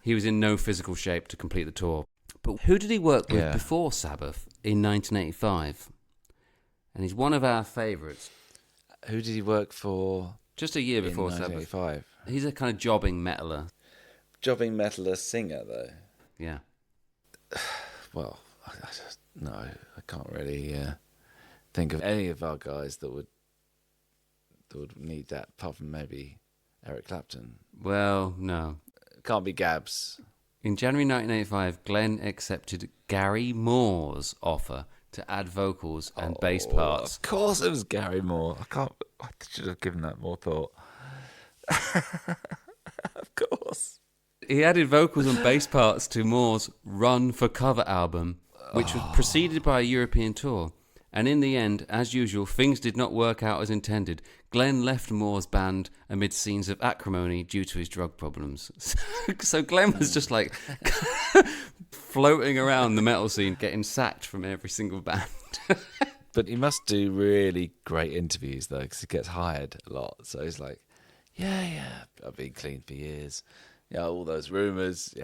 He was in no physical shape to complete the tour. But who did he work with before Sabbath in 1985? And he's one of our favourites. Who did he work for? Just a year before Sabbath. 1985. He's a kind of jobbing metaler. Jobbing metaler singer, though. Yeah. Well, I can't really think of any of our guys that would need that, apart from maybe Eric Clapton. Well, no. Can't be Gabs. In January 1985, Glenn accepted Gary Moore's offer to add vocals and bass parts. Of course it was Gary Moore. I should have given that more thought. Of course. He added vocals and bass parts to Moore's Run for Cover album, which was preceded by a European tour. And in the end, as usual, things did not work out as intended. Glenn left Moore's band amid scenes of acrimony due to his drug problems. So Glenn was just like floating around the metal scene, getting sacked from every single band. But he must do really great interviews, though, because he gets hired a lot. So he's like, yeah, I've been clean for years. Yeah, all those rumours,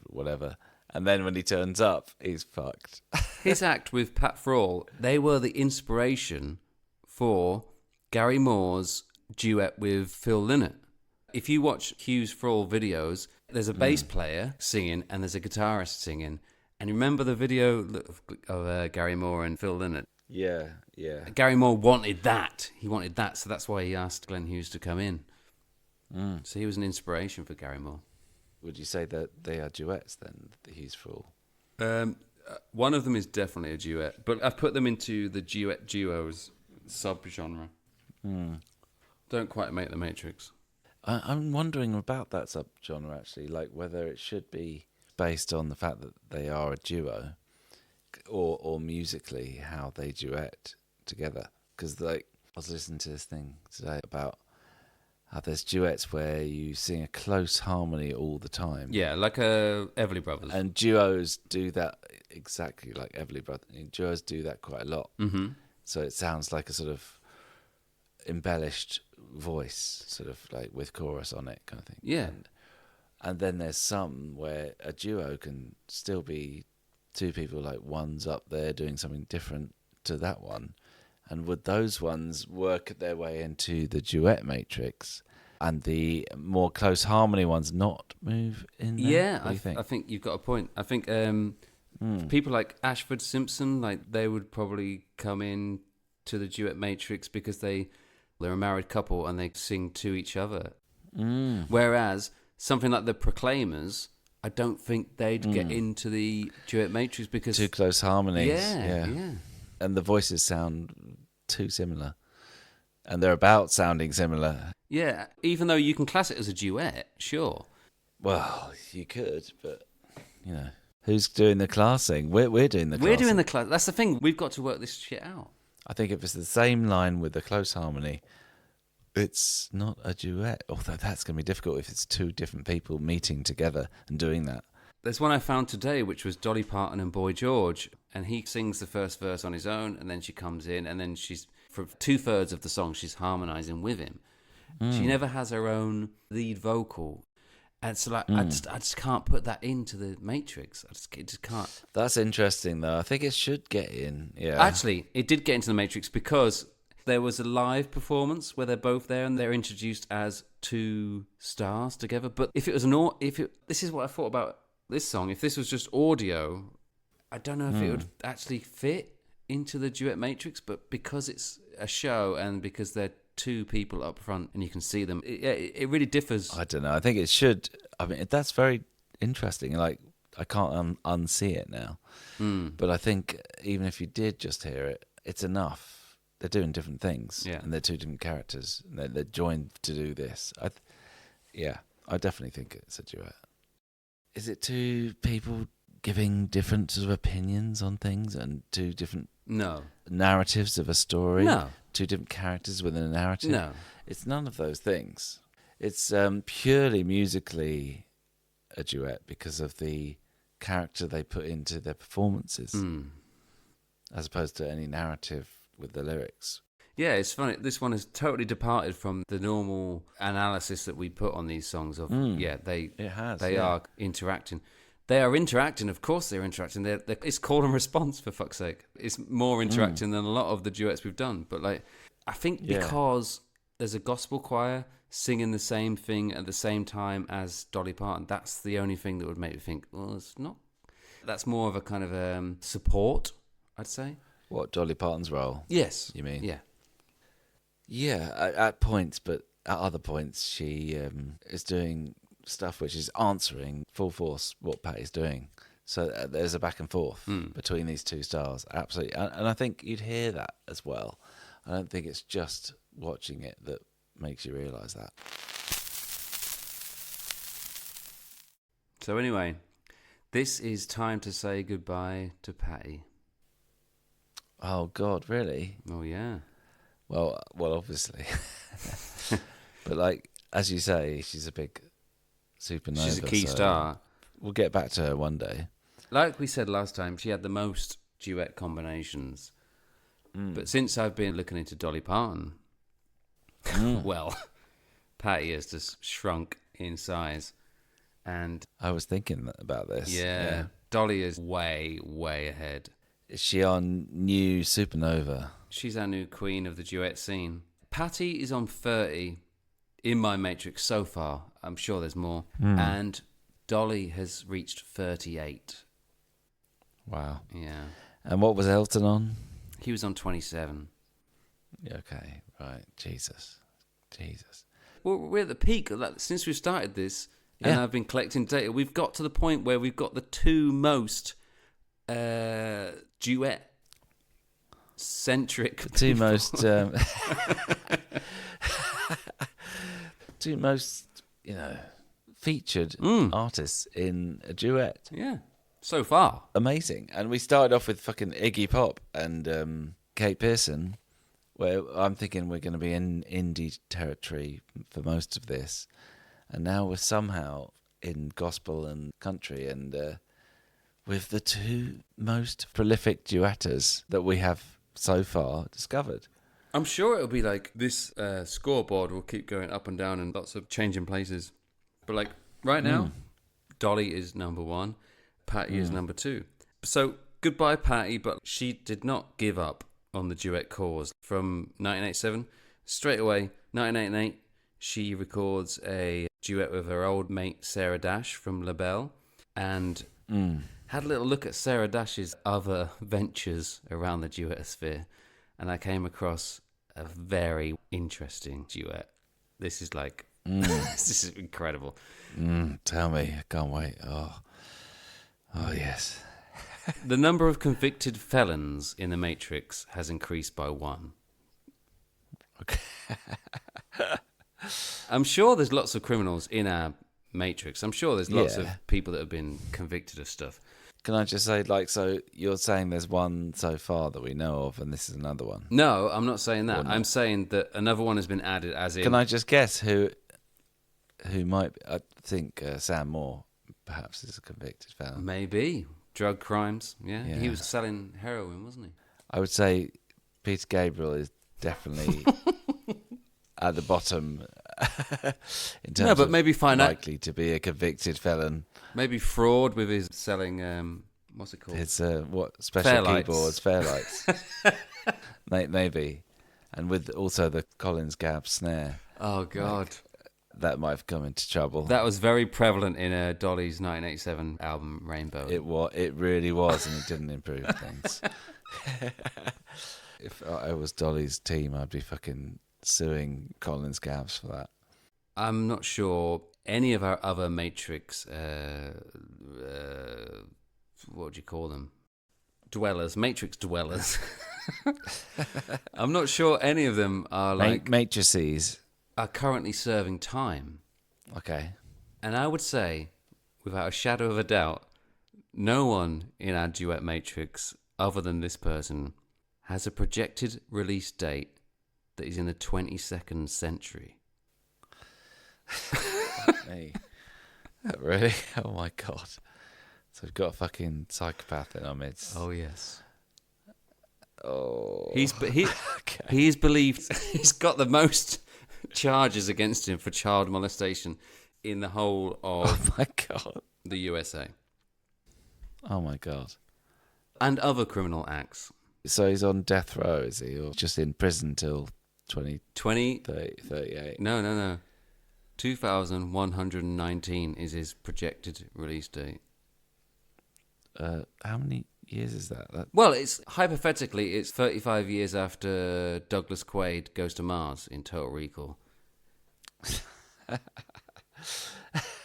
whatever. And then when he turns up, he's fucked. His act with Pat Frawl, they were the inspiration for Gary Moore's duet with Phil Lynott. If you watch Hughes Thrall videos, there's a bass player singing and there's a guitarist singing. And you remember the video of Gary Moore and Phil Lynott? Yeah, yeah. Gary Moore wanted that. He wanted that, so that's why he asked Glenn Hughes to come in. So he was an inspiration for Gary Moore. Would you say that they are duets then, the Hughes Thrall? One of them is definitely a duet, but I've put them into the duet duos subgenre. Don't quite make the Matrix. I'm wondering about that subgenre actually, like whether it should be based on the fact that they are a duo, or musically how they duet together. Because like I was listening to this thing today about how there's duets where you sing a close harmony all the time. Yeah, like Everly Brothers. And duos do that exactly like Everly Brothers. Duos do that quite a lot. Mm-hmm. So it sounds like a sort of embellished voice, sort of like with chorus on it kind of thing. Yeah. And then there's some where a duo can still be two people, like one's up there doing something different to that one. And would those ones work their way into the duet matrix and the more close harmony ones not move in there? Yeah, what do you think? I think you've got a point. I think people like Ashford Simpson, like they would probably come in to the duet matrix because they're a married couple and they sing to each other. Whereas something like the Proclaimers, I don't think they'd get into the duet matrix because too close harmonies. Yeah. And the voices sound too similar. And they're about sounding similar. Yeah, even though you can class it as a duet, sure. Well, you could, but, you know, who's doing the classing? We're doing the classing. We're doing the class. That's the thing. We've got to work this shit out. I think if it's the same line with the close harmony, it's not a duet. Although that's going to be difficult if it's two different people meeting together and doing that. There's one I found today, which was Dolly Parton and Boy George, and he sings the first verse on his own, and then she comes in, and then she's, for 2/3 of the song, she's harmonising with him. She never has her own lead vocal. And so, like, I just can't put that into the Matrix. It just can't. That's interesting, though. I think it should get in. Yeah. Actually, it did get into the Matrix because there was a live performance where they're both there and they're introduced as two stars together. But if it was this is what I thought about this song. If this was just audio, I don't know if it would actually fit into the duet matrix, but because it's a show and because they're two people up front and you can see them, it really differs. I don't know. I think it should. I mean, that's very interesting. Like, I can't unsee it now. But I think even if you did just hear it, it's enough. They're doing different things. Yeah. And they're two different characters. And they're joined to do this. I definitely think it's a duet. Is it two people giving different sort of opinions on things and two different narratives of a story? No. Two different characters within a narrative? No. It's none of those things. It's purely musically a duet because of the character they put into their performances, as opposed to any narrative with the lyrics. Yeah, it's funny. This one has totally departed from the normal analysis that we put on these songs of, they are interacting. They are interacting, of course they're interacting. It's call and response, for fuck's sake. It's more interacting than a lot of the duets we've done. But like, I think because there's a gospel choir singing the same thing at the same time as Dolly Parton, that's the only thing that would make me think, well, it's not. That's more of a kind of support, I'd say. What, Dolly Parton's role? Yes. You mean? Yeah. Yeah, at points, but at other points she is doing stuff which is answering full force what Patti's doing. So there's a back and forth between these two stars, absolutely. And I think you'd hear that as well. I don't think it's just watching it that makes you realise that. So anyway, this is time to say goodbye to Patti. Oh, God, really? Oh, yeah. Well, obviously. But like, as you say, she's a big supernova. She's a key star. We'll get back to her one day. Like we said last time, she had the most duet combinations. But since I've been looking into Dolly Parton, well, Patti has just shrunk in size. And I was thinking about this. Yeah. Dolly is way, way ahead. Is she on new supernova? She's our new queen of the duet scene. Patti is on 30. in my Matrix so far. I'm sure there's more. And Dolly has reached 38. Wow. Yeah. And what was Elton on? He was on 27. Okay, right. Jesus. We're at the peak. Since we started this, and I've been collecting data, we've got to the point where we've got the two most duet-centric Two most... two most, featured artists in a duet. Yeah, so far. Amazing. And we started off with fucking Iggy Pop and Kate Pearson, where I'm thinking we're going to be in indie territory for most of this. And now we're somehow in gospel and country, and with the two most prolific duetters that we have so far discovered. I'm sure it'll be like this scoreboard will keep going up and down and lots of changing places. But like right now, Dolly is number 1, Patti is number 2. So goodbye Patti, but she did not give up on the duet cause. From 1987, straight away, 1988, she records a duet with her old mate Sarah Dash from LaBelle, and had a little look at Sarah Dash's other ventures around the duetosphere, and I came across a very interesting duet. This is like, this is incredible. Tell me, I can't wait. Oh yes. The number of convicted felons in the Matrix has increased by 1. Okay. I'm sure there's lots of criminals in our Matrix. I'm sure there's lots of people that have been convicted of stuff. Can I just say, so you're saying there's one so far that we know of, and this is another one? No, I'm not saying that. I'm saying that another one has been added, as in... Can I just guess who might... I think Sam Moore, perhaps, is a convicted felon. Maybe. Drug crimes, yeah. He was selling heroin, wasn't he? I would say Peter Gabriel is definitely at the bottom in terms but maybe likely to be a convicted felon. Maybe fraud with his selling, what's it called? It's special keyboards, Fairlights. Maybe. And with also the Collins Gab snare. Oh, God. That might have come into trouble. That was very prevalent in Dolly's 1987 album, Rainbow. It really was, and it didn't improve things. If I was Dolly's team, I'd be fucking suing Collins Gabs for that. I'm not sure any of our other Matrix, what would you call them? Matrix dwellers. I'm not sure any of them are matrices. Are currently serving time. Okay. And I would say, without a shadow of a doubt, no one in our duet Matrix, other than this person, has a projected release date that is in the 22nd century. Hey. Really? Oh my God. So we've got a fucking psychopath in our midst. Oh yes. Oh. He's believed he's got the most charges against him for child molestation in the whole of the USA. Oh my God. And other criminal acts. So he's on death row, is he? Or just in prison till 38? No. 2119 is his projected release date. How many years is that? Well, it's hypothetically, it's 35 years after Douglas Quaid goes to Mars in Total Recall.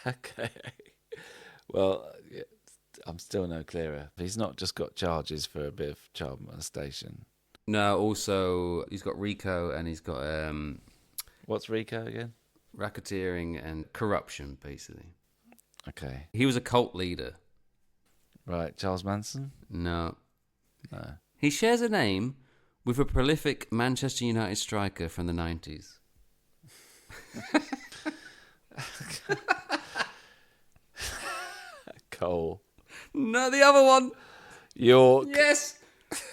Okay. Well, I'm still no clearer. He's not just got charges for a bit of child molestation. No, also he's got RICO and he's got what's RICO again? Racketeering and corruption, basically. Okay. He was a cult leader. Right, Charles Manson? No. He shares a name with a prolific Manchester United striker from the 90s. Cole. No, the other one. York. Yes.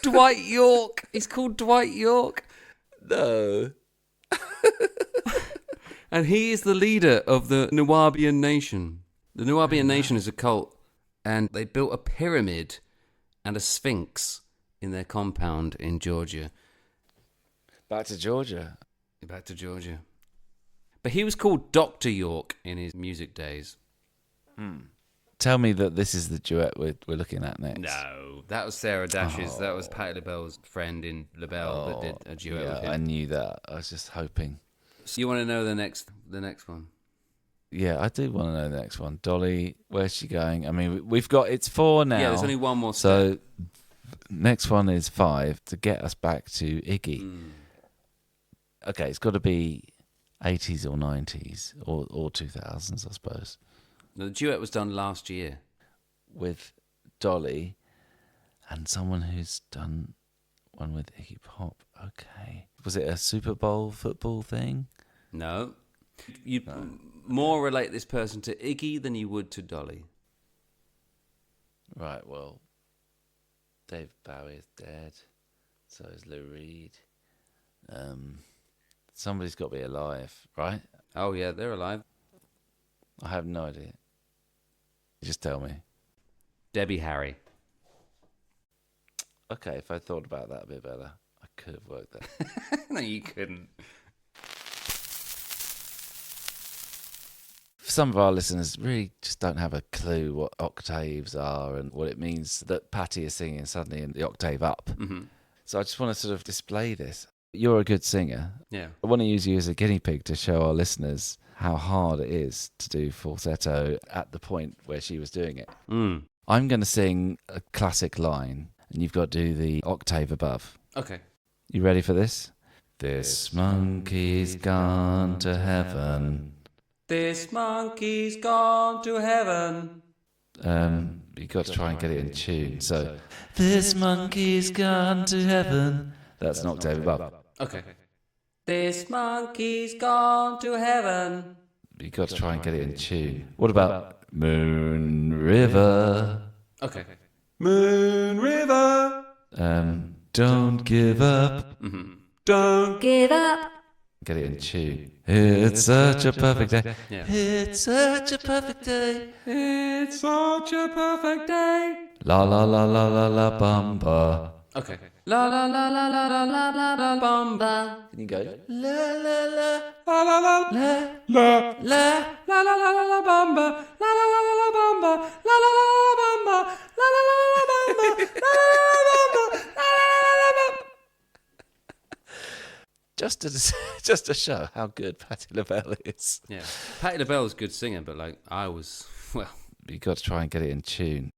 Dwight York. He's called Dwight York. No. And he is the leader of the Nubian Nation. The Nubian Nation is a cult, and they built a pyramid and a sphinx in their compound in Georgia. Back to Georgia. Back to Georgia. But he was called Dr. York in his music days. Tell me that this is the duet we're looking at next. No, that was Sarah Dash's. That was Patti LaBelle's friend in LaBelle that did a duet with him. I knew that. I was just hoping. So you want to know the next one? Yeah, I do want to know the next one. Dolly, where's she going? I mean, we've got, it's 4 now. Yeah, there's only one more step. So next one is 5 to get us back to Iggy. Okay, it's got to be 80s or 90s or 2000s, I suppose. The duet was done last year. With Dolly and someone who's done one with Iggy Pop. Okay. Was it a Super Bowl football thing? No. You'd more relate this person to Iggy than you would to Dolly. Right, well, Dave Bowie is dead. So is Lou Reed. Somebody's got to be alive, right? Oh, yeah, they're alive. I have no idea. Just tell me. Debbie Harry. Okay, if I thought about that a bit better, I could have worked that. No, you couldn't. Some of our listeners really just don't have a clue what octaves are and what it means that Patti is singing suddenly in the octave up. Mm-hmm. So I just want to sort of display this. You're a good singer. Yeah. I want to use you as a guinea pig to show our listeners how hard it is to do falsetto at the point where she was doing it. I'm going to sing a classic line, and you've got to do the octave above. Okay. You ready for this? This monkey's gone to heaven. This monkey's gone to heaven. You've got to try and get it in tune. So, this monkey's gone to heaven. That's an octave above. Okay. This monkey's gone to heaven. You've got to try and get it in tune. What about Moon River? Okay. Moon River. Don't give up. Mm-hmm. Don't give up. Get it in tune. It's such a perfect day. Yeah. It's such a perfect day. It's such a perfect day. La la la la la la bamba. Okay. La la la la la la la la la bamba. Can you go? La la la La la la la la la. la la la la la bamba. La la la la la bamba. La la la la bamba. La la la la bamba. La la la bamba. La la la bamba. Just to show how good Patti LaBelle is. Yeah. Patti LaBelle's a good singer, but like I was, well, You've got to try and get it in tune.